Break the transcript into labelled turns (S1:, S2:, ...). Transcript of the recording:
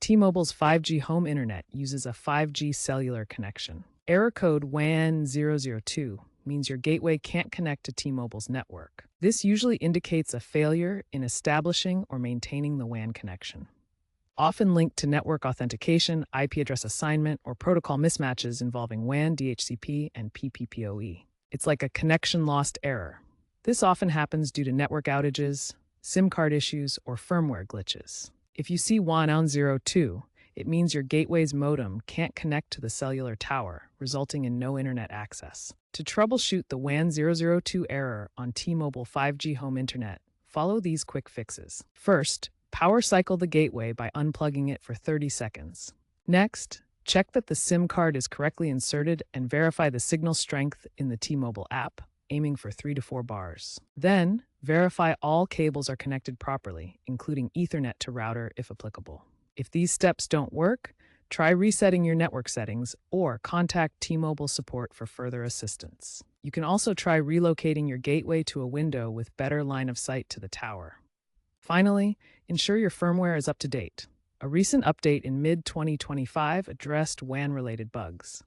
S1: T-Mobile's 5G home internet uses a 5G cellular connection. Error code WAN002 means your gateway can't connect to T-Mobile's network. This usually indicates a failure in establishing or maintaining the WAN connection. Often linked to network authentication, IP address assignment, or protocol mismatches involving WAN, DHCP, and PPPoE. It's like a connection lost error. This often happens due to network outages, SIM card issues, or firmware glitches. If you see WAN002, it means your gateway's modem can't connect to the cellular tower, resulting in no internet access. To troubleshoot the WAN002 error on T-Mobile 5G home internet, follow these quick fixes. First, power cycle the gateway by unplugging it for 30 seconds. Next, check that the SIM card is correctly inserted and verify the signal strength in the T-Mobile app, aiming for 3 to 4 bars. Then, verify all cables are connected properly, including Ethernet to router if applicable. If these steps don't work, try resetting your network settings or contact T-Mobile support for further assistance. You can also try relocating your gateway to a window with better line of sight to the tower. Finally, ensure your firmware is up to date. A recent update in mid-2025 addressed WAN-related bugs.